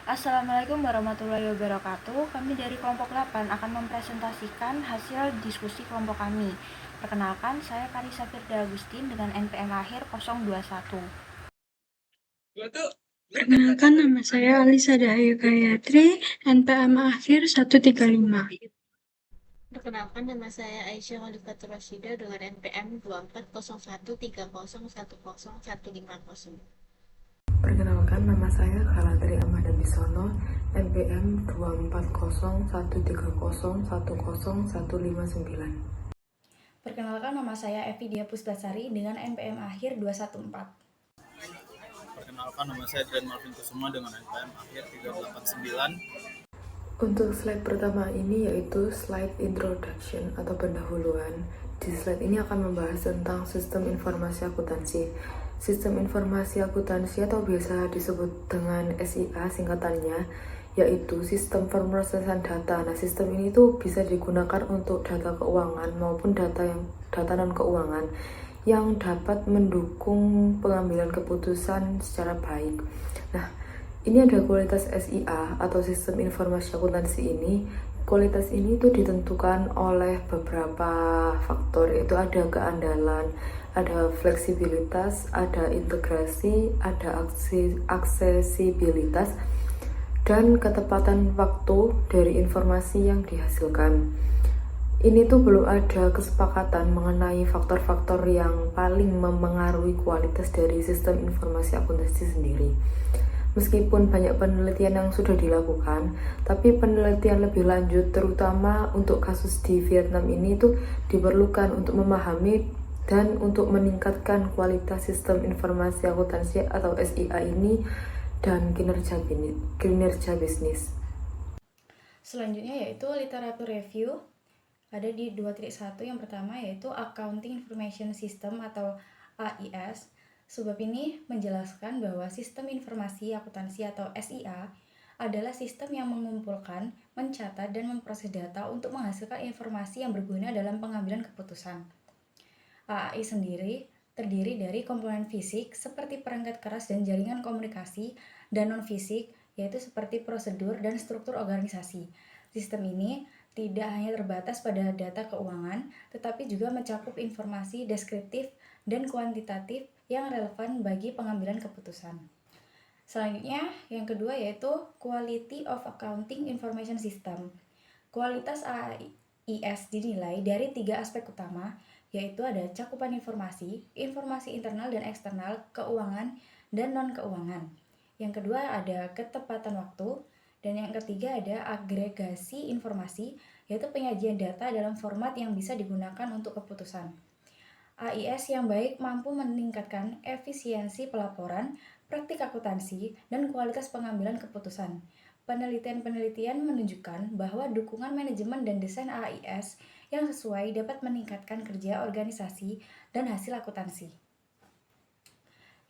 Assalamualaikum warahmatullahi wabarakatuh. Kami dari kelompok 8 akan mempresentasikan hasil diskusi kelompok kami. Perkenalkan, saya Karissa Firda Agustin dengan NPM akhir 021. Perkenalkan, nama saya Alisa Dahyu Gayatri, NPM akhir 135. Perkenalkan, nama saya Aisyah Khalifatul Rasyida dengan NPM 240130110150. Perkenalkan, nama saya Kalatri Amanda Bisono, NPM 24013010159. Perkenalkan, nama saya Evi Dia Pustasari dengan NPM akhir 214. Perkenalkan, nama saya Dren Marvin Kusuma dengan NPM akhir 389. Untuk slide pertama ini yaitu slide introduction atau pendahuluan. Di slide ini akan membahas tentang sistem informasi akuntansi. Sistem informasi akuntansi atau biasa disebut dengan SIA singkatannya, yaitu sistem pemrosesan data. Nah, sistem ini tuh bisa digunakan untuk data keuangan maupun data non keuangan yang dapat mendukung pengambilan keputusan secara baik. Nah, ini ada kualitas SIA atau sistem informasi akuntansi ini. Kualitas ini tuh ditentukan oleh beberapa faktor, yaitu ada keandalan, ada fleksibilitas, ada integrasi, ada aksesibilitas, dan ketepatan waktu dari informasi yang dihasilkan. Ini tuh belum ada kesepakatan mengenai faktor-faktor yang paling memengaruhi kualitas dari sistem informasi akuntansi sendiri. Meskipun banyak penelitian yang sudah dilakukan, tapi penelitian lebih lanjut terutama untuk kasus di Vietnam ini tuh diperlukan untuk memahami dan untuk meningkatkan kualitas sistem informasi akuntansi atau SIA ini dan kinerja bisnis. Selanjutnya yaitu literatur review. Ada di 2.1 yang pertama yaitu Accounting Information System atau AIS. Sebab ini menjelaskan bahwa sistem informasi akuntansi atau SIA adalah sistem yang mengumpulkan, mencatat, dan memproses data untuk menghasilkan informasi yang berguna dalam pengambilan keputusan. AAI sendiri terdiri dari komponen fisik seperti perangkat keras dan jaringan komunikasi dan non-fisik yaitu seperti prosedur dan struktur organisasi. Sistem ini tidak hanya terbatas pada data keuangan, tetapi juga mencakup informasi deskriptif dan kuantitatif yang relevan bagi pengambilan keputusan. Selanjutnya, yang kedua yaitu Quality of Accounting Information System. Kualitas AIS dinilai dari 3 aspek utama, yaitu ada cakupan informasi, informasi internal dan eksternal, keuangan, dan non-keuangan. Yang kedua ada ketepatan waktu, dan yang ketiga ada agregasi informasi, yaitu penyajian data dalam format yang bisa digunakan untuk keputusan. AIS yang baik mampu meningkatkan efisiensi pelaporan, praktik akuntansi, dan kualitas pengambilan keputusan. Penelitian-penelitian menunjukkan bahwa dukungan manajemen dan desain AIS yang sesuai dapat meningkatkan kerja organisasi dan hasil akuntansi.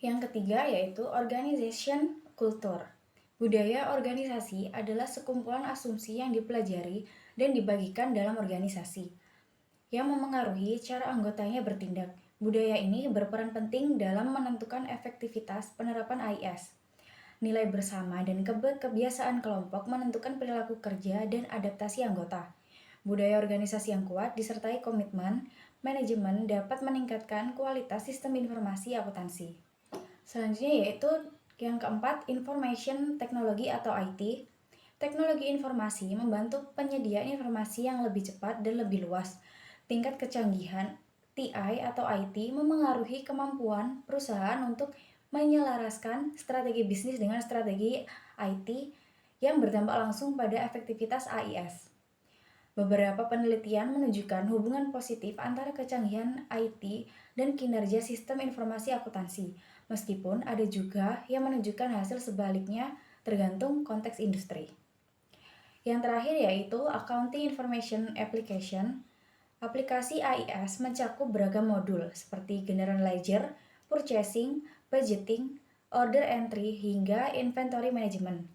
Yang ketiga yaitu organization culture. Budaya organisasi adalah sekumpulan asumsi yang dipelajari dan dibagikan dalam organisasi yang memengaruhi cara anggotanya bertindak. Budaya ini berperan penting dalam menentukan efektivitas penerapan AIS. Nilai bersama dan kebiasaan kelompok menentukan perilaku kerja dan adaptasi anggota. Budaya organisasi yang kuat disertai komitmen manajemen dapat meningkatkan kualitas sistem informasi akuntansi. Selanjutnya yaitu yang keempat, Information Technology atau IT. Teknologi informasi membantu penyediaan informasi yang lebih cepat dan lebih luas. Tingkat kecanggihan TI atau IT memengaruhi kemampuan perusahaan untuk menyelaraskan strategi bisnis dengan strategi IT yang berdampak langsung pada efektivitas AIS. Beberapa penelitian menunjukkan hubungan positif antara kecanggihan IT dan kinerja sistem informasi akuntansi, meskipun ada juga yang menunjukkan hasil sebaliknya tergantung konteks industri. Yang terakhir yaitu Accounting Information Application. Aplikasi AIS mencakup beragam modul seperti General Ledger, Purchasing, Budgeting, Order Entry, hingga Inventory Management.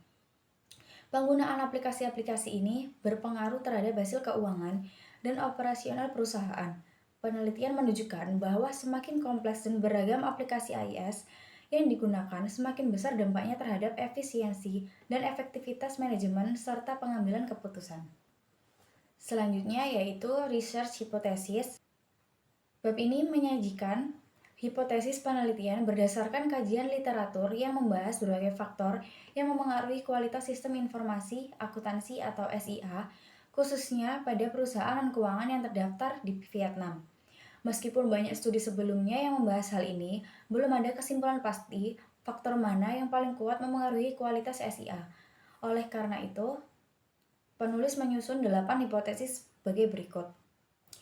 Penggunaan aplikasi-aplikasi ini berpengaruh terhadap hasil keuangan dan operasional perusahaan. Penelitian menunjukkan bahwa semakin kompleks dan beragam aplikasi AIS yang digunakan, semakin besar dampaknya terhadap efisiensi dan efektivitas manajemen serta pengambilan keputusan. Selanjutnya yaitu research hypothesis. Bab ini menyajikan hipotesis penelitian berdasarkan kajian literatur yang membahas berbagai faktor yang memengaruhi kualitas sistem informasi akuntansi atau SIA, khususnya pada perusahaan dan keuangan yang terdaftar di Vietnam. Meskipun banyak studi sebelumnya yang membahas hal ini, belum ada kesimpulan pasti faktor mana yang paling kuat memengaruhi kualitas SIA. Oleh karena itu, penulis menyusun 8 hipotesis sebagai berikut.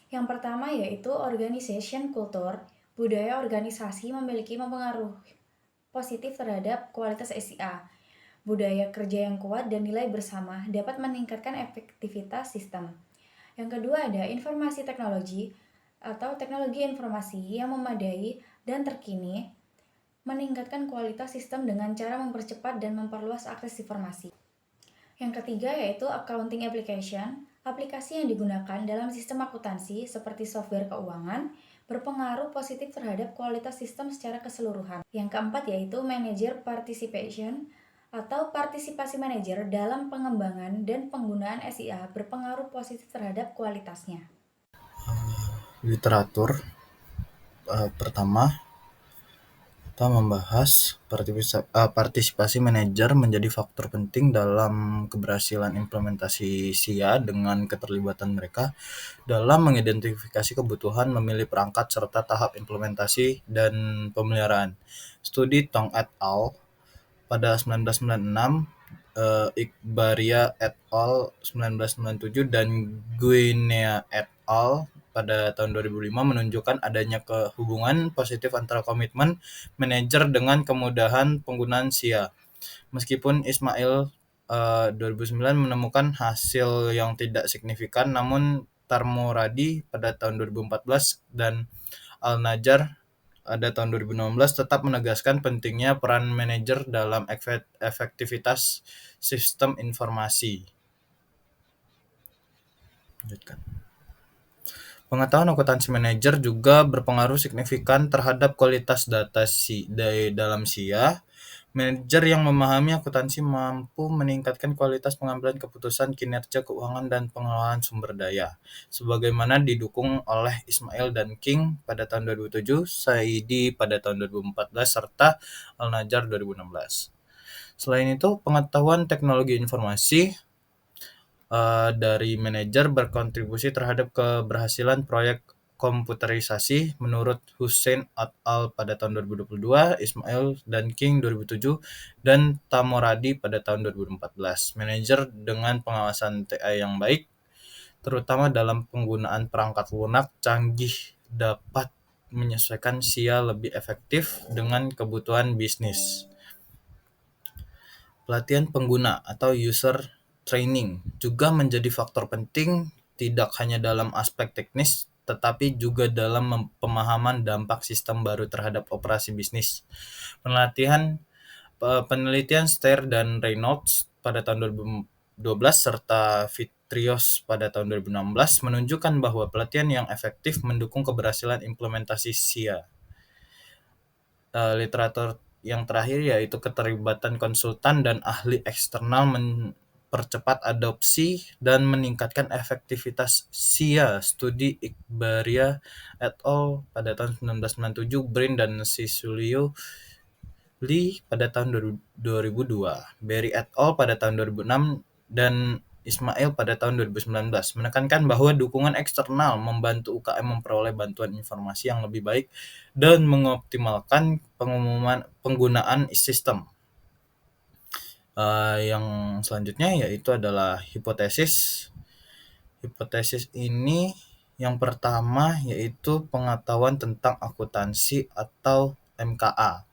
Yang pertama yaitu organization culture. Budaya organisasi memiliki pengaruh positif terhadap kualitas SIA. Budaya kerja yang kuat dan nilai bersama dapat meningkatkan efektivitas sistem. Yang kedua ada informasi teknologi atau teknologi informasi yang memadai dan terkini meningkatkan kualitas sistem dengan cara mempercepat dan memperluas akses informasi. Yang ketiga yaitu accounting application. Aplikasi yang digunakan dalam sistem akuntansi seperti software keuangan berpengaruh positif terhadap kualitas sistem secara keseluruhan. Yang keempat yaitu manager participation atau partisipasi manajer dalam pengembangan dan penggunaan SIA berpengaruh positif terhadap kualitasnya. Literatur pertama kita membahas partisipasi manajer menjadi faktor penting dalam keberhasilan implementasi SIA dengan keterlibatan mereka dalam mengidentifikasi kebutuhan, memilih perangkat, serta tahap implementasi dan pemeliharaan. Studi Tong et al. Pada 1996, Iqbaria et al. 1997, dan Guinea et al. Pada tahun 2005 menunjukkan adanya hubungan positif antara komitmen manajer dengan kemudahan penggunaan SIA. Meskipun Ismail 2009 menemukan hasil yang tidak signifikan, namun Tarmoradi pada tahun 2014 dan Al-Najjar pada tahun 2016 tetap menegaskan pentingnya peran manajer dalam efektivitas sistem informasi. Lanjutkan. Pengetahuan akuntansi manajer juga berpengaruh signifikan terhadap kualitas data dalam SIA. Manajer yang memahami akuntansi mampu meningkatkan kualitas pengambilan keputusan, kinerja keuangan, dan pengelolaan sumber daya. Sebagaimana didukung oleh Ismail dan King pada tahun 2007, Saidi pada tahun 2014, serta Al-Najjar 2016. Selain itu, pengetahuan teknologi informasi dari manajer berkontribusi terhadap keberhasilan proyek komputerisasi menurut Hussein et al. Pada tahun 2022, Ismail dan King 2007, dan Tamoradi pada tahun 2014. Manajer dengan pengawasan TA yang baik, terutama dalam penggunaan perangkat lunak canggih, dapat menyesuaikan SIA lebih efektif dengan kebutuhan bisnis. Pelatihan pengguna atau user training juga menjadi faktor penting, tidak hanya dalam aspek teknis, tetapi juga dalam pemahaman dampak sistem baru terhadap operasi bisnis. Penelitian Steyer dan Reynolds pada tahun 2012 serta Vitrios pada tahun 2016 menunjukkan bahwa pelatihan yang efektif mendukung keberhasilan implementasi SIA. Literatur yang terakhir yaitu keterlibatan konsultan dan ahli eksternal mempercepat adopsi dan meningkatkan efektivitas SIA. Studi Iqbaria et al. Pada tahun 1997, Brin dan Sisulio Lee pada tahun 2002, Berry et al. Pada tahun 2006, dan Ismail pada tahun 2019 menekankan bahwa dukungan eksternal membantu UKM memperoleh bantuan informasi yang lebih baik dan mengoptimalkan penggunaan sistem. Yang selanjutnya yaitu adalah hipotesis. Hipotesis ini yang pertama yaitu pengetahuan tentang akuntansi atau MKA.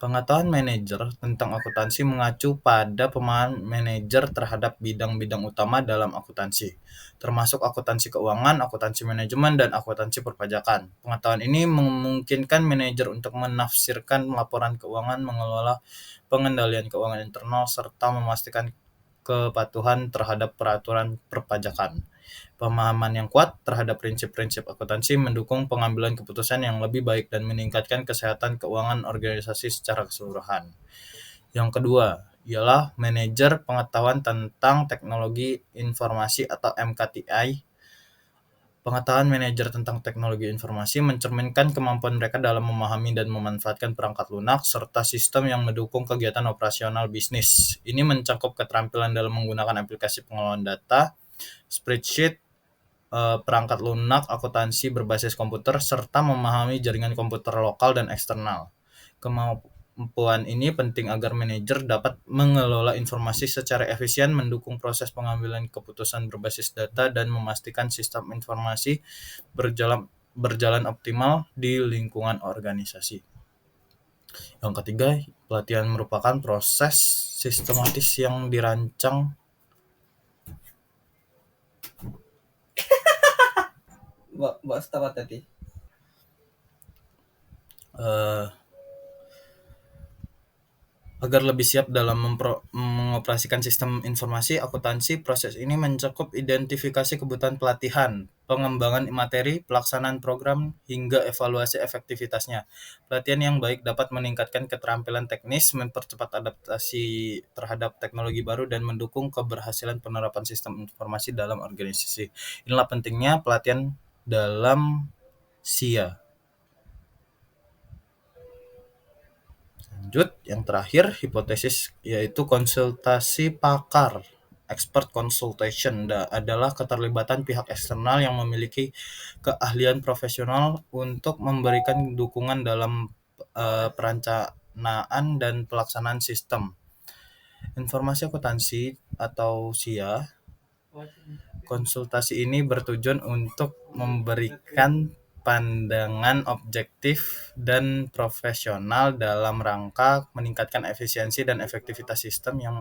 Pengetahuan manajer tentang akuntansi mengacu pada pemahaman manajer terhadap bidang-bidang utama dalam akuntansi, termasuk akuntansi keuangan, akuntansi manajemen, dan akuntansi perpajakan. Pengetahuan ini memungkinkan manajer untuk menafsirkan laporan keuangan, mengelola pengendalian keuangan internal, serta memastikan kepatuhan terhadap peraturan perpajakan. Pemahaman yang kuat terhadap prinsip-prinsip akuntansi mendukung pengambilan keputusan yang lebih baik dan meningkatkan kesehatan keuangan organisasi secara keseluruhan. Yang kedua ialah manajer pengetahuan tentang teknologi informasi atau MKTI. Pengetahuan manajer tentang teknologi informasi mencerminkan kemampuan mereka dalam memahami dan memanfaatkan perangkat lunak serta sistem yang mendukung kegiatan operasional bisnis. Ini mencakup keterampilan dalam menggunakan aplikasi pengelolaan data, spreadsheet, perangkat lunak akuntansi berbasis komputer, serta memahami jaringan komputer lokal dan eksternal. Kemampuan ini penting agar manajer dapat mengelola informasi secara efisien, mendukung proses pengambilan keputusan berbasis data, dan memastikan sistem informasi berjalan optimal di lingkungan organisasi. Yang ketiga, pelatihan merupakan proses sistematis yang dirancang agar lebih siap dalam mengoperasikan sistem informasi akuntansi. Proses ini mencakup identifikasi kebutuhan pelatihan, pengembangan materi, pelaksanaan program, hingga evaluasi efektivitasnya. Pelatihan yang baik dapat meningkatkan keterampilan teknis, mempercepat adaptasi terhadap teknologi baru, dan mendukung keberhasilan penerapan sistem informasi dalam organisasi. Inilah pentingnya pelatihan dalam SIA. Lanjut, yang terakhir, hipotesis, yaitu konsultasi pakar. Expert consultation adalah keterlibatan pihak eksternal yang memiliki keahlian profesional untuk memberikan dukungan dalam perencanaan dan pelaksanaan sistem informasi akuntansi atau SIA. Konsultasi ini bertujuan untuk memberikan pandangan objektif dan profesional dalam rangka meningkatkan efisiensi dan efektivitas sistem yang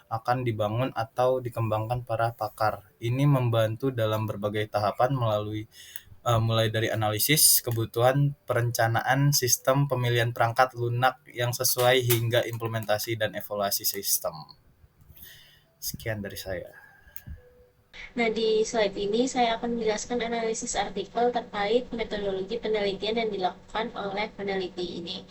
akan dibangun atau dikembangkan para pakar. Ini membantu dalam berbagai tahapan mulai dari analisis kebutuhan, perencanaan sistem, pemilihan perangkat lunak yang sesuai, hingga implementasi dan evaluasi sistem. Sekian dari saya. Nah, di slide ini saya akan menjelaskan analisis artikel terkait metodologi penelitian yang dilakukan oleh peneliti ini.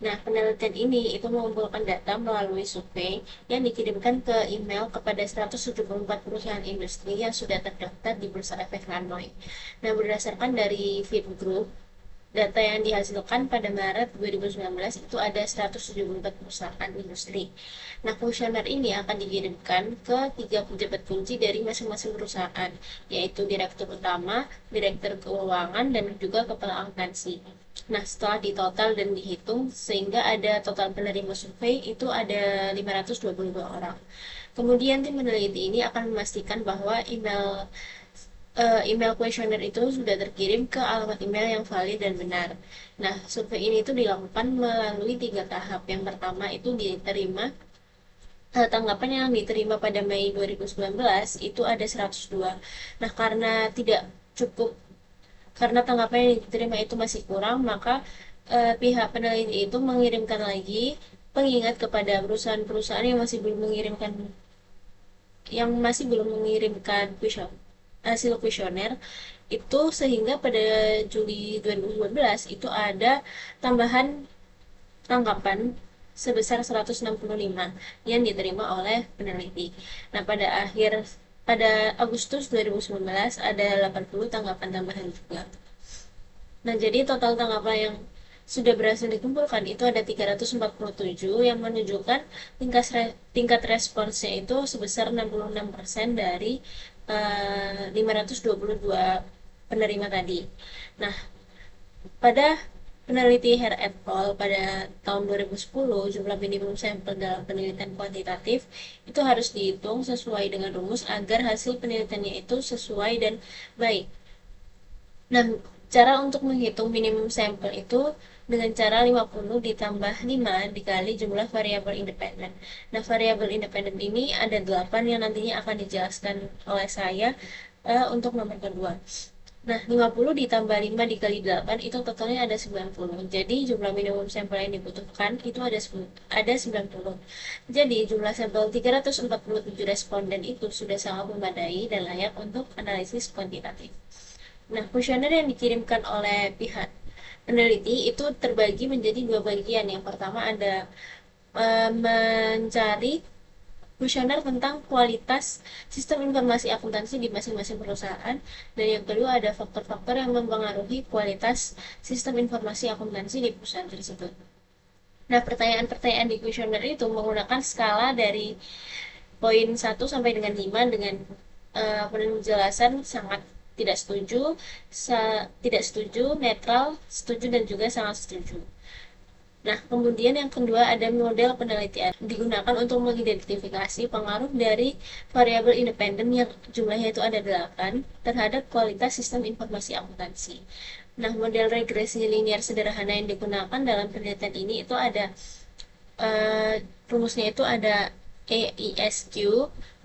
Nah, penelitian ini itu mengumpulkan data melalui survei yang dikirimkan ke email kepada 174 perusahaan industri yang sudah terdaftar di Bursa Efek Hanoi. Nah, berdasarkan dari Fit Group, data yang dihasilkan pada Maret 2019 itu ada 174 perusahaan industri. Nah, kuesioner ini akan dikirimkan ke 3 pejabat kunci dari masing-masing perusahaan, yaitu direktur utama, direktur keuangan, dan juga kepala akuntansi. Nah, setelah ditotal dan dihitung, sehingga ada total penerima survei itu ada 522 orang. Kemudian tim peneliti ini akan memastikan bahwa email kuesioner itu sudah terkirim ke alamat email yang valid dan benar. Nah, survei ini itu dilakukan melalui 3 tahap. Yang pertama itu tanggapan yang diterima pada Mei 2019 itu ada 102. Nah, karena tanggapan yang diterima itu masih kurang, maka pihak peneliti itu mengirimkan lagi pengingat kepada perusahaan-perusahaan yang masih belum mengirimkan hasil kuesioner itu, sehingga pada Juli 2019 itu ada tambahan tanggapan sebesar 165 yang diterima oleh peneliti. Nah, pada Agustus 2019 ada 80 tanggapan tambahan juga. Nah, jadi total tanggapan yang sudah berhasil dikumpulkan itu ada 347 yang menunjukkan tingkat responsnya itu sebesar 66% dari 522 penerima tadi. Nah, pada peneliti Hare et al. Pada tahun 2010, jumlah minimum sampel dalam penelitian kuantitatif itu harus dihitung sesuai dengan rumus agar hasil penelitiannya itu sesuai dan baik. Nah, cara untuk menghitung minimum sampel itu dengan cara 50 ditambah 5 dikali jumlah variabel independen. Nah, variabel independen ini ada 8 yang nantinya akan dijelaskan oleh saya untuk nomor kedua. Nah, 50 ditambah 5 dikali 8 itu totalnya ada 90. Jadi jumlah minimum sampel yang dibutuhkan itu ada 90. Jadi jumlah sampel 347 responden itu sudah sangat memadai dan layak untuk analisis kuantitatif. Nah, kuesioner yang dikirimkan oleh pihak peneliti itu terbagi menjadi dua bagian. Yang pertama ada mencari kuesioner tentang kualitas sistem informasi akuntansi di masing-masing perusahaan, dan yang kedua ada faktor-faktor yang mempengaruhi kualitas sistem informasi akuntansi di perusahaan tersebut. Nah, pertanyaan-pertanyaan di kuesioner itu menggunakan skala dari poin 1 sampai dengan 5 dengan penjelasan sangat tidak setuju, tidak setuju, netral, setuju, dan juga sangat setuju. Nah, kemudian yang kedua ada model penelitian digunakan untuk mengidentifikasi pengaruh dari variabel independen yang jumlahnya itu ada 8 terhadap kualitas sistem informasi akuntansi. Nah, model regresi linear sederhana yang digunakan dalam penelitian ini itu ada rumusnya itu ada EISQ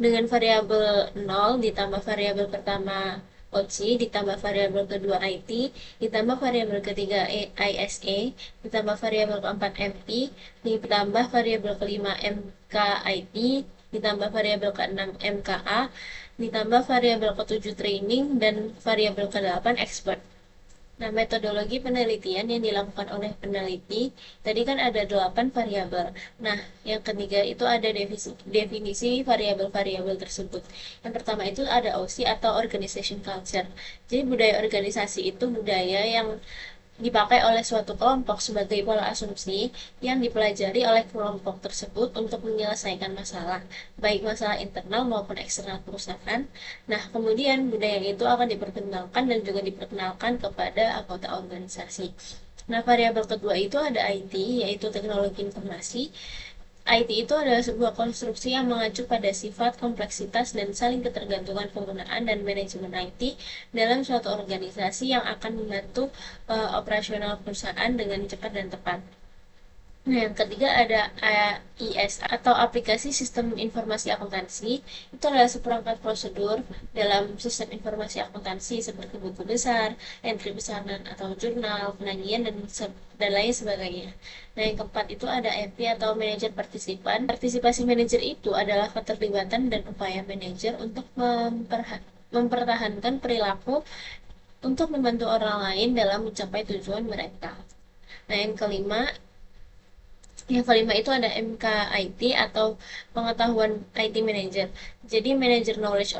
dengan variabel 0 ditambah variabel pertama OC ditambah variabel kedua IT ditambah variabel ketiga ISA ditambah variabel keempat MP ditambah variabel kelima MKIP ditambah variabel keenam MKA ditambah variabel ketujuh training dan variabel kedelapan expert. Nah, metodologi penelitian yang dilakukan oleh peneliti, tadi kan ada 8 variabel. Nah, yang ketiga itu ada definisi variabel-variabel tersebut. Yang pertama itu ada OC atau Organization Culture. Jadi budaya organisasi itu budaya yang dipakai oleh suatu kelompok sebagai pola asumsi yang dipelajari oleh kelompok tersebut untuk menyelesaikan masalah, baik masalah internal maupun eksternal perusahaan. Nah, kemudian budaya itu akan diperkenalkan dan juga diperkenalkan kepada anggota organisasi. Nah, variabel kedua itu ada IT, yaitu teknologi informasi. IT itu adalah sebuah konstruksi yang mengacu pada sifat, kompleksitas, dan saling ketergantungan penggunaan dan manajemen IT dalam suatu organisasi yang akan membantu operasional perusahaan dengan cepat dan tepat. Nah, yang ketiga ada AIS atau aplikasi sistem informasi akuntansi. Itu adalah seperangkat prosedur dalam sistem informasi akuntansi seperti buku besar, entry pesanan atau jurnal, penagihan, dan lain sebagainya. Nah, yang keempat itu ada MP atau manajer partisipan. Partisipasi manajer itu adalah keterlibatan dan upaya manajer untuk mempertahankan perilaku untuk membantu orang lain dalam mencapai tujuan mereka. Nah, yang kelima itu ada MKIT atau pengetahuan IT Manager. Jadi Manager Knowledge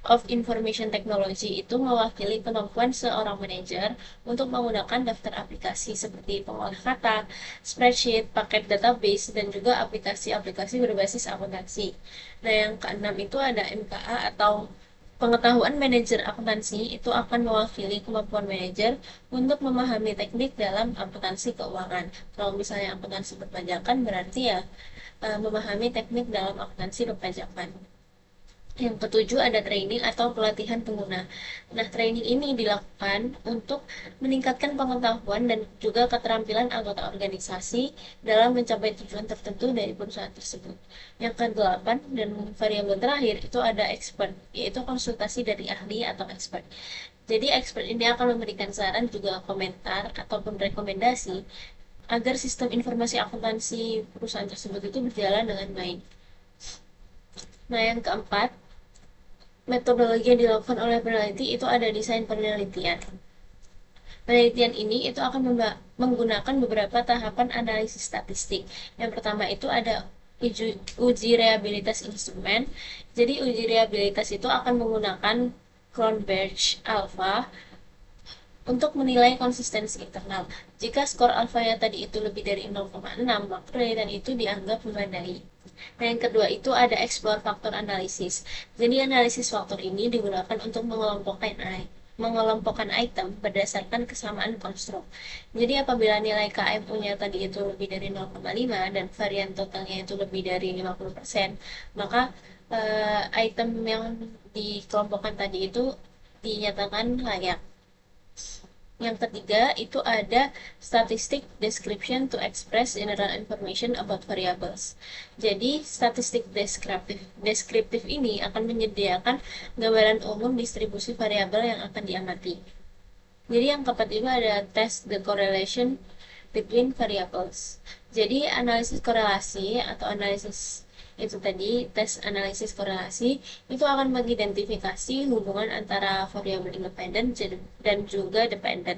of Information Technology itu mewakili kemampuan seorang manajer untuk menggunakan daftar aplikasi seperti pengolah kata, spreadsheet, paket database, dan juga aplikasi-aplikasi berbasis akuntansi. Nah, yang keenam itu ada MKA atau pengetahuan manajer akuntansi itu akan mewakili kemampuan manajer untuk memahami teknik dalam akuntansi keuangan. Kalau misalnya akuntansi perpajakan berarti ya memahami teknik dalam akuntansi perpajakan. Yang ketujuh ada training atau pelatihan pengguna. Nah, training ini dilakukan untuk meningkatkan pengetahuan dan juga keterampilan anggota organisasi dalam mencapai tujuan tertentu dari perusahaan tersebut. Yang kedelapan dan variabel terakhir itu ada expert, yaitu konsultasi dari ahli atau expert. Jadi expert ini akan memberikan saran juga komentar ataupun rekomendasi agar sistem informasi akuntansi perusahaan tersebut itu berjalan dengan baik. Nah, yang keempat, metodologi yang dilakukan oleh peneliti itu ada desain penelitian. Penelitian ini itu akan menggunakan beberapa tahapan analisis statistik. Yang pertama itu ada uji reliabilitas instrumen. Jadi uji reliabilitas itu akan menggunakan Cronberg alpha untuk menilai konsistensi internal. Jika skor alfanya tadi itu lebih dari 0,6, maka penelitian itu dianggap memadai. Nah, yang kedua itu ada explore faktor analisis. Jadi analisis faktor ini digunakan untuk mengelompokkan item berdasarkan kesamaan konstruk. Jadi apabila nilai KMU-nya tadi itu lebih dari 0,5 dan varian totalnya itu lebih dari 50%, maka item yang dikelompokkan tadi itu dinyatakan layak. Yang ketiga itu ada statistic description to express general information about variables. Jadi statistik deskriptif ini akan menyediakan gambaran umum distribusi variabel yang akan diamati. Jadi yang keempat itu ada test the correlation between variables. Jadi analisis korelasi atau analisis itu tadi, tes analisis korelasi itu akan mengidentifikasi hubungan antara variabel independen dan juga dependen.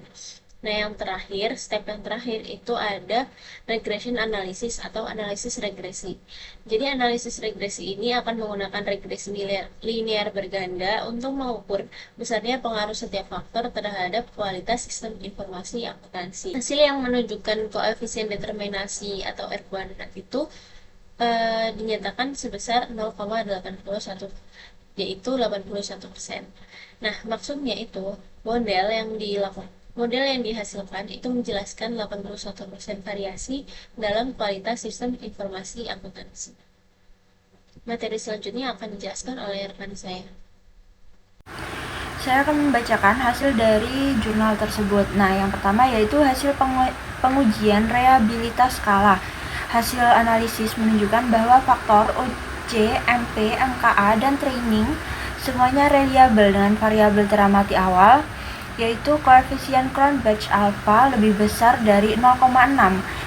Nah, step yang terakhir itu ada regression analysis atau analisis regresi. Jadi analisis regresi ini akan menggunakan regresi linear berganda untuk mengukur besarnya pengaruh setiap faktor terhadap kualitas sistem informasi akuntansi. Hasil yang menunjukkan koefisien determinasi atau R kuadrat itu dinyatakan sebesar 0,81, yaitu 81%. Nah, maksudnya itu model yang dihasilkan itu menjelaskan 81% variasi dalam kualitas sistem informasi akuntansi. Materi selanjutnya akan dijelaskan oleh rekan saya. Saya akan membacakan hasil dari jurnal tersebut. Nah, yang pertama yaitu hasil pengujian reliabilitas skala. Hasil analisis menunjukkan bahwa faktor UC, MP, MKA, dan training semuanya reliabel dengan variabel teramati awal, yaitu koefisien Cronbach alpha lebih besar dari 0,6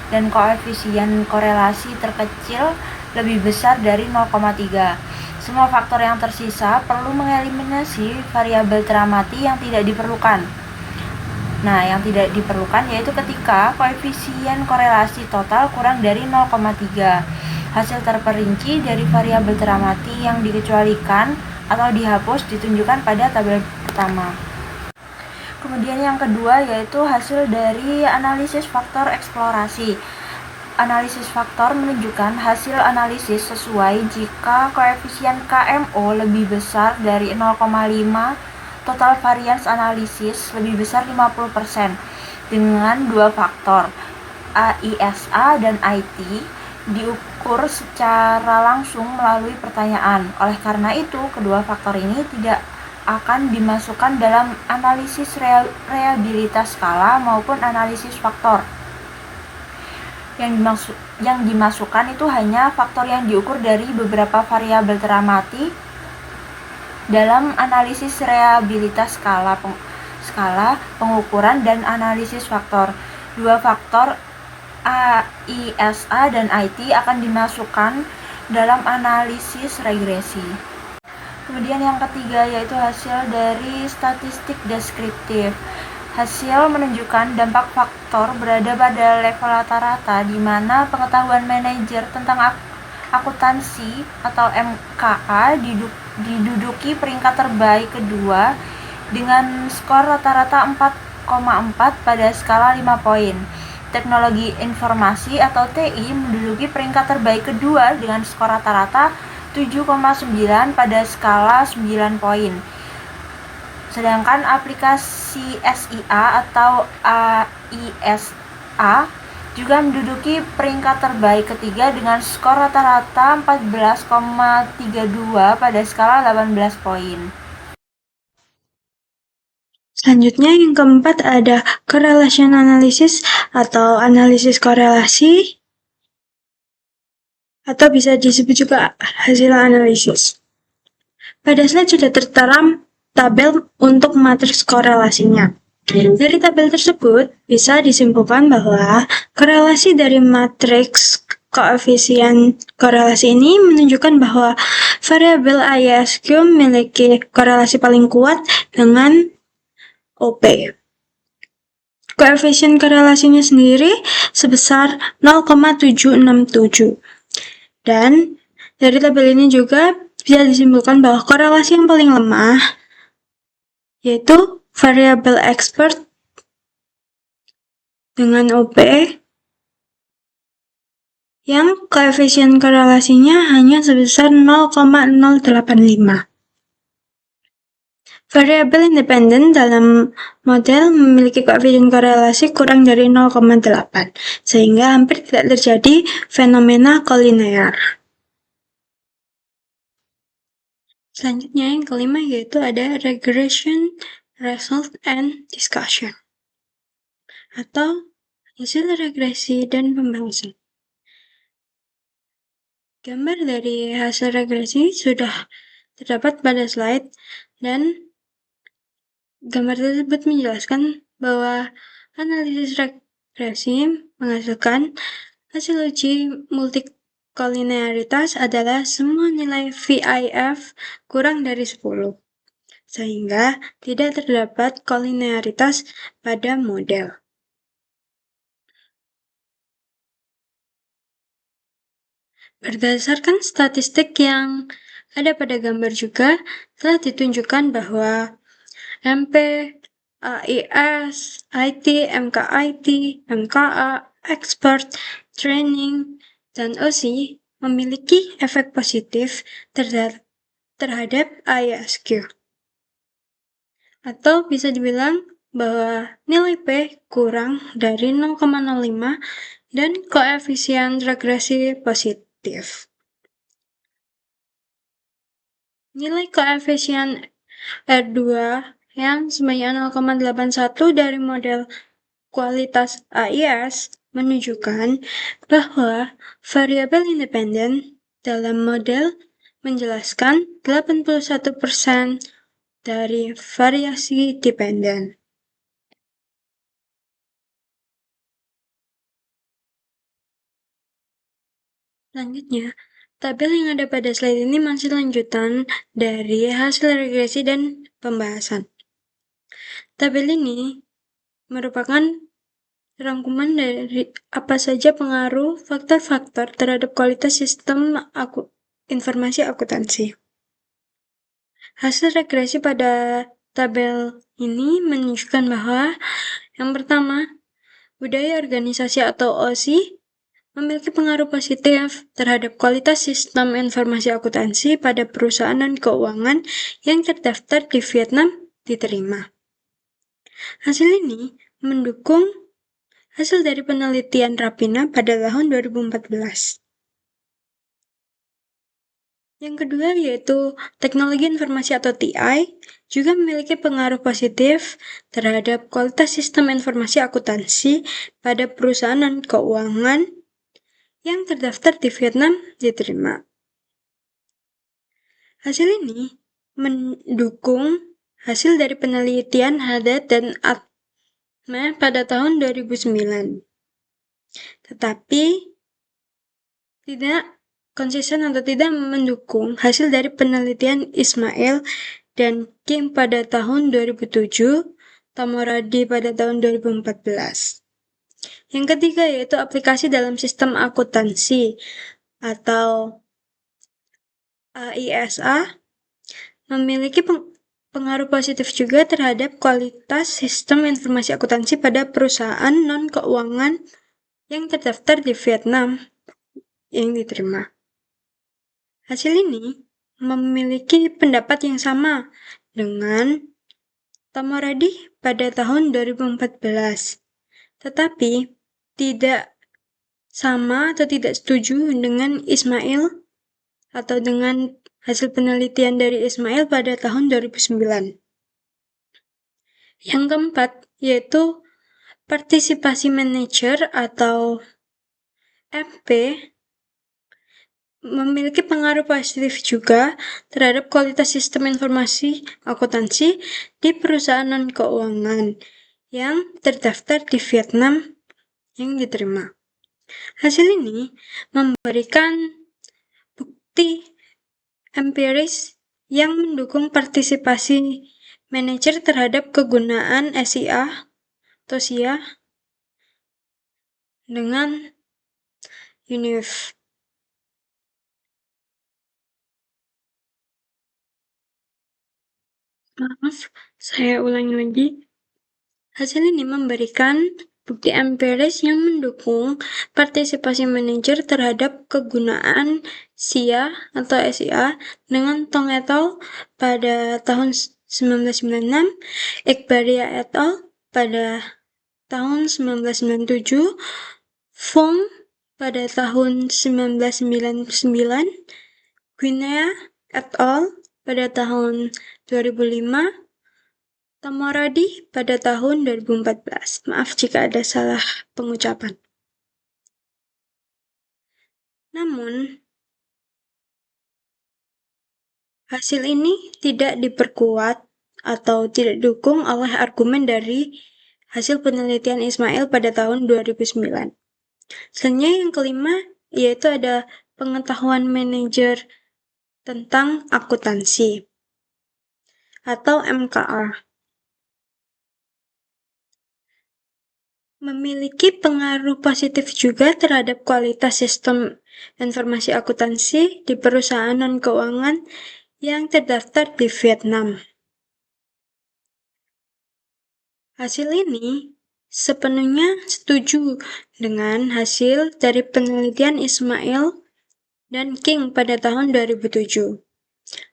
dan koefisien korelasi terkecil lebih besar dari 0,3. Semua faktor yang tersisa perlu mengeliminasi variabel teramati yang tidak diperlukan. Nah, yang tidak diperlukan yaitu ketika koefisien korelasi total kurang dari 0,3. Hasil terperinci dari variabel teramati yang dikecualikan atau dihapus ditunjukkan pada tabel pertama. Kemudian yang kedua yaitu hasil dari analisis faktor eksplorasi. Analisis faktor menunjukkan hasil analisis sesuai jika koefisien KMO lebih besar dari 0,5, total variance analisis lebih besar 50% dengan dua faktor AISA dan IT diukur secara langsung melalui pertanyaan. Oleh karena itu, kedua faktor ini tidak akan dimasukkan dalam analisis reliabilitas skala maupun analisis faktor. Yang dimasukkan itu hanya faktor yang diukur dari beberapa variabel teramati dalam analisis reliabilitas skala pengukuran dan analisis faktor. Dua faktor AISA dan IT akan dimasukkan dalam analisis regresi. Kemudian yang ketiga yaitu hasil dari statistik deskriptif. Hasil menunjukkan dampak faktor berada pada level rata-rata di mana pengetahuan manajer tentang akuntansi atau MKA diduduki peringkat terbaik kedua dengan skor rata-rata 4,4 pada skala 5 poin. Teknologi informasi atau TI menduduki peringkat terbaik kedua dengan skor rata-rata 7,9 pada skala 9 poin. Sedangkan aplikasi SIA atau AISA juga menduduki peringkat terbaik ketiga dengan skor rata-rata 14,32 pada skala 18 poin. Selanjutnya yang keempat ada correlation analysis atau analisis korelasi, atau bisa disebut juga hasil analisis. Pada slide sudah tertera tabel untuk matriks korelasinya. Dari tabel tersebut bisa disimpulkan bahwa korelasi dari matriks koefisien korelasi ini menunjukkan bahwa variabel ISQ memiliki korelasi paling kuat dengan OP. Koefisien korelasinya sendiri sebesar 0,767. Dan dari tabel ini juga bisa disimpulkan bahwa korelasi yang paling lemah yaitu variabel expert dengan OP yang koefisien korelasinya hanya sebesar 0,085. Variabel independen dalam model memiliki koefisien korelasi kurang dari 0,8, sehingga hampir tidak terjadi fenomena kolinear. Selanjutnya yang kelima yaitu ada regression, result, and discussion. atau hasil regresi dan pembahasan. Gambar dari hasil regresi sudah terdapat pada slide, dan gambar tersebut menjelaskan bahwa analisis regresi menghasilkan hasil uji multikolinearitas adalah semua nilai VIF kurang dari 10, sehingga tidak terdapat kolinearitas pada model. Berdasarkan statistik yang ada pada gambar juga telah ditunjukkan bahwa MP, AIS, IT, MKIT, MKA, Expert, Training, dan OSI memiliki efek positif terhadap ISQ. Atau bisa dibilang bahwa nilai P kurang dari 0,05 dan koefisien regresi positif. Nilai koefisien R2 yang sebanyak 0,81 dari model kualitas AIS menunjukkan bahwa variabel independen dalam model menjelaskan 81% dari variasi dependen. Selanjutnya, tabel yang ada pada slide ini masih lanjutan dari hasil regresi dan pembahasan. Tabel ini merupakan rangkuman dari apa saja pengaruh faktor-faktor terhadap kualitas sistem informasi akuntansi. Hasil regresi pada tabel ini menunjukkan bahwa yang pertama, budaya organisasi atau OSI memiliki pengaruh positif terhadap kualitas sistem informasi akuntansi pada perusahaan dan keuangan yang terdaftar di Vietnam diterima. Hasil ini mendukung hasil dari penelitian Rapina pada tahun 2014. Yang kedua yaitu teknologi informasi atau TI juga memiliki pengaruh positif terhadap kualitas sistem informasi akuntansi pada perusahaan dan keuangan yang terdaftar di Vietnam diterima. Hasil ini mendukung hasil dari penelitian Haddad dan Atme pada tahun 2009. Tetapi tidak konsisten atau tidak mendukung hasil dari penelitian Ismail dan Kim pada tahun 2007, Tamoradi pada tahun 2014. Yang ketiga yaitu aplikasi dalam sistem akuntansi atau AISA memiliki pengaruh positif juga terhadap kualitas sistem informasi akuntansi pada perusahaan non-keuangan yang terdaftar di Vietnam yang diterima. Hasil ini memiliki pendapat yang sama dengan Tamoradi pada tahun 2014, tetapi tidak sama atau tidak setuju dengan Ismail atau dengan hasil penelitian dari Ismail pada tahun 2009. Yang keempat yaitu partisipasi manajer atau MP memiliki pengaruh positif juga terhadap kualitas sistem informasi akuntansi di perusahaan non-keuangan yang terdaftar di Vietnam yang diterima. Hasil ini memberikan bukti empiris yang mendukung partisipasi manajer terhadap kegunaan SIA atau SIA dengan UNIF. Maaf, saya ulangi lagi. Hasil ini memberikan bukti empiris yang mendukung partisipasi manajer terhadap kegunaan SIA atau SIA dengan Tong et al. Pada tahun 1996, Iqbaria et al. Pada tahun 1997, Fong pada tahun 1999, Guinea et al. Pada tahun 2005, Tamoradi pada tahun 2014. Maaf jika ada salah pengucapan. Namun, hasil ini tidak diperkuat atau tidak didukung oleh argumen dari hasil penelitian Ismail pada tahun 2009. Selanjutnya yang kelima, yaitu ada pengetahuan manajer tentang akuntansi atau MKA. Memiliki pengaruh positif juga terhadap kualitas sistem informasi akuntansi di perusahaan non-keuangan yang terdaftar di Vietnam. Hasil ini sepenuhnya setuju dengan hasil dari penelitian Ismail dan King pada tahun 2007.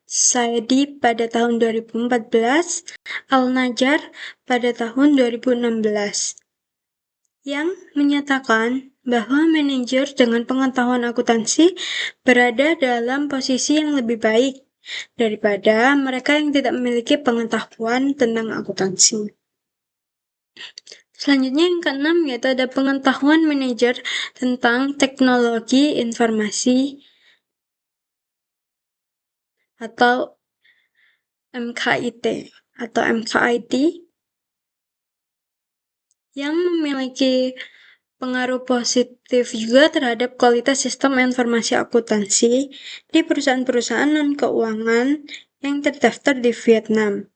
Saidi pada tahun 2014, Al-Najjar pada tahun 2016. Yang menyatakan bahwa manajer dengan pengetahuan akuntansi berada dalam posisi yang lebih baik daripada mereka yang tidak memiliki pengetahuan tentang akuntansi. Selanjutnya yang keenam yaitu ada pengetahuan manajer tentang teknologi informasi atau MKIT atau MKIT yang memiliki pengaruh positif juga terhadap kualitas sistem informasi akuntansi di perusahaan-perusahaan non-keuangan yang terdaftar di Vietnam.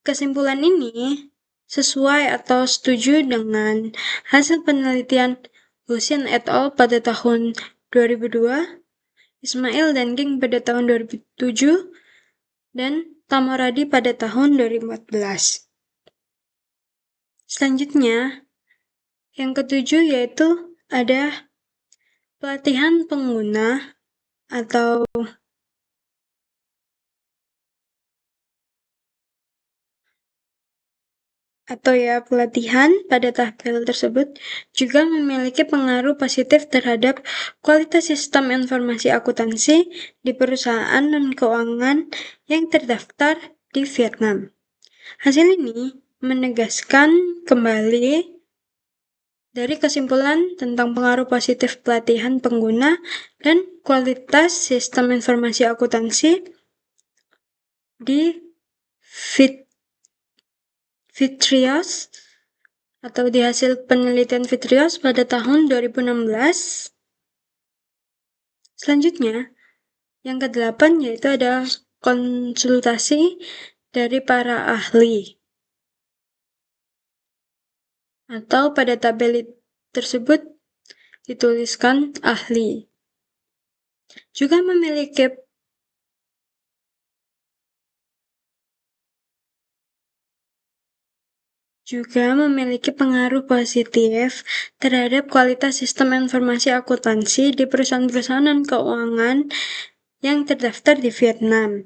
Kesimpulan ini sesuai atau setuju dengan hasil penelitian Hussein et al. Pada tahun 2002, Ismail dan King pada tahun 2007, dan Tamoradi pada tahun 2014. Selanjutnya, yang ketujuh yaitu ada pelatihan pengguna atau pelatihan pada tabel tersebut juga memiliki pengaruh positif terhadap kualitas sistem informasi akuntansi di perusahaan non-keuangan yang terdaftar di Vietnam. Hasil ini menegaskan kembali dari kesimpulan tentang pengaruh positif pelatihan pengguna dan kualitas sistem informasi akuntansi di Vitrios atau di hasil penelitian Vitrios pada tahun 2016. Selanjutnya, yang ke-8 yaitu ada konsultasi dari para ahli. Atau pada tabel tersebut dituliskan ahli. Juga memiliki pengaruh positif terhadap kualitas sistem informasi akuntansi di perusahaan-perusahaan non-keuangan yang terdaftar di Vietnam.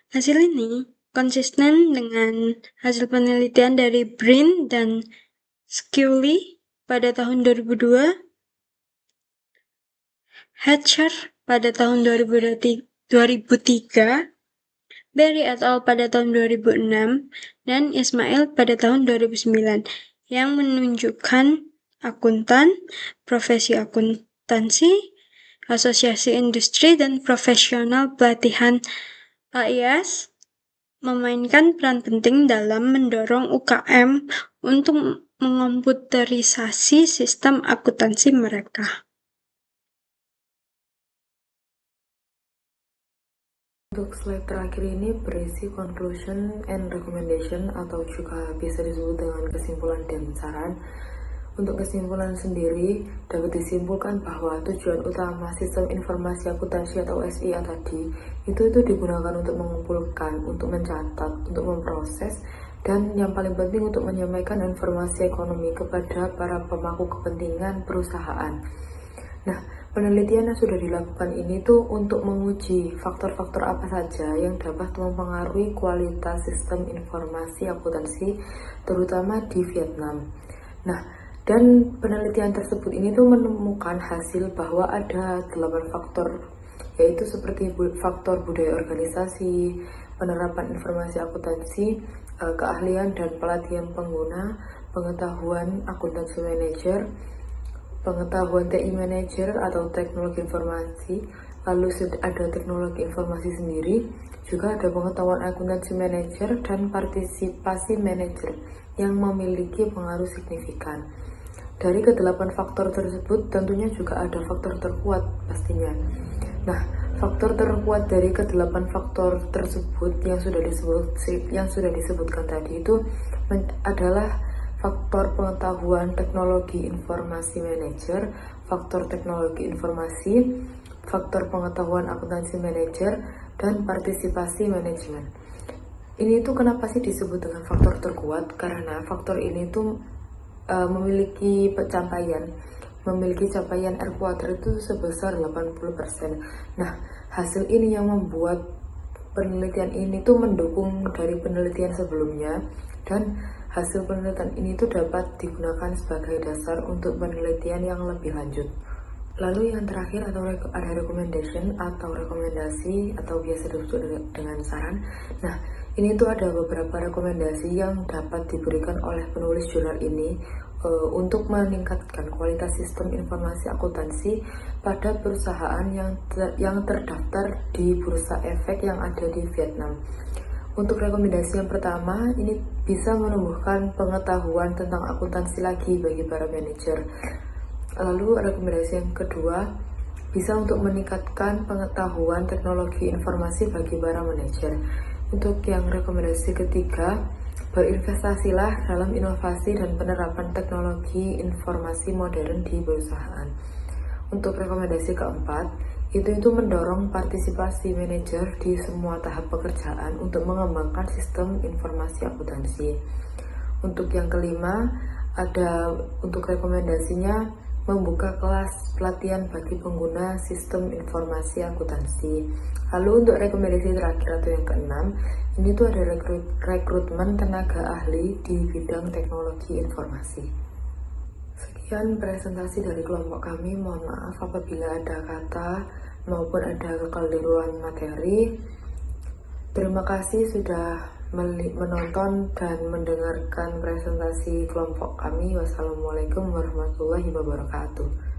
Hasil ini konsisten dengan hasil penelitian dari Brin dan Scully pada tahun 2002, Hatcher pada tahun 2003, Berry et al. Pada tahun 2006, dan Ismail pada tahun 2009, yang menunjukkan akuntan, profesi akuntansi, asosiasi industri, dan profesional pelatihan AIS memainkan peran penting dalam mendorong UKM untuk mengkomputerisasi sistem akuntansi mereka. Untuk slide terakhir ini berisi conclusion and recommendation atau juga bisa disebut dengan kesimpulan dan saran. Untuk kesimpulan sendiri dapat disimpulkan bahwa tujuan utama sistem informasi akuntansi atau SIA tadi itu digunakan untuk mengumpulkan, untuk mencatat, untuk memproses, dan yang paling penting untuk menyampaikan informasi ekonomi kepada para pemangku kepentingan perusahaan. Nah, penelitian yang sudah dilakukan ini tuh untuk menguji faktor-faktor apa saja yang dapat mempengaruhi kualitas sistem informasi akuntansi terutama di Vietnam. Nah, dan penelitian tersebut ini tuh menemukan hasil bahwa ada 8 faktor yaitu seperti faktor budaya organisasi, penerapan informasi akuntansi, keahlian dan pelatihan pengguna, pengetahuan akuntansi manajer, pengetahuan TI manager atau teknologi informasi, lalu ada teknologi informasi sendiri, juga ada pengetahuan akuntansi manajer dan partisipasi manajer yang memiliki pengaruh signifikan. Dari kedelapan faktor tersebut tentunya juga ada faktor terkuat pastinya. Nah, faktor terkuat dari kedelapan faktor tersebut yang sudah disebutkan tadi itu adalah faktor pengetahuan teknologi informasi manajer, faktor teknologi informasi, faktor pengetahuan akuntansi manajer, dan partisipasi manajemen. Ini tuh kenapa sih disebut dengan faktor terkuat? Karena faktor ini tuh memiliki capaian R quarter itu sebesar 80%. Nah, hasil ini yang membuat penelitian ini tuh mendukung dari penelitian sebelumnya, dan hasil penelitian ini tuh dapat digunakan sebagai dasar untuk penelitian yang lebih lanjut. Lalu yang terakhir ada recommendation atau rekomendasi atau biasa disebut dengan saran. Nah, ini tuh ada beberapa rekomendasi yang dapat diberikan oleh penulis jurnal ini untuk meningkatkan kualitas sistem informasi akuntansi pada perusahaan yang terdaftar di Bursa Efek yang ada di Vietnam. Untuk rekomendasi yang pertama, ini bisa menumbuhkan pengetahuan tentang akuntansi lagi bagi para manajer. Lalu rekomendasi yang kedua, bisa untuk meningkatkan pengetahuan teknologi informasi bagi para manajer. Untuk yang rekomendasi ketiga, berinvestasilah dalam inovasi dan penerapan teknologi informasi modern di perusahaan. Untuk rekomendasi keempat, itu mendorong partisipasi manajer di semua tahap pekerjaan untuk mengembangkan sistem informasi akuntansi. Untuk yang kelima, ada untuk rekomendasinya membuka kelas pelatihan bagi pengguna sistem informasi akuntansi. Lalu untuk rekomendasi terakhir atau yang keenam, ini tuh ada rekrutmen tenaga ahli di bidang teknologi informasi. Sekian presentasi dari kelompok kami. Mohon maaf apabila ada kata maupun ada kekeliruan materi. Terima kasih sudah menonton dan mendengarkan presentasi kelompok kami. Wassalamualaikum warahmatullahi wabarakatuh.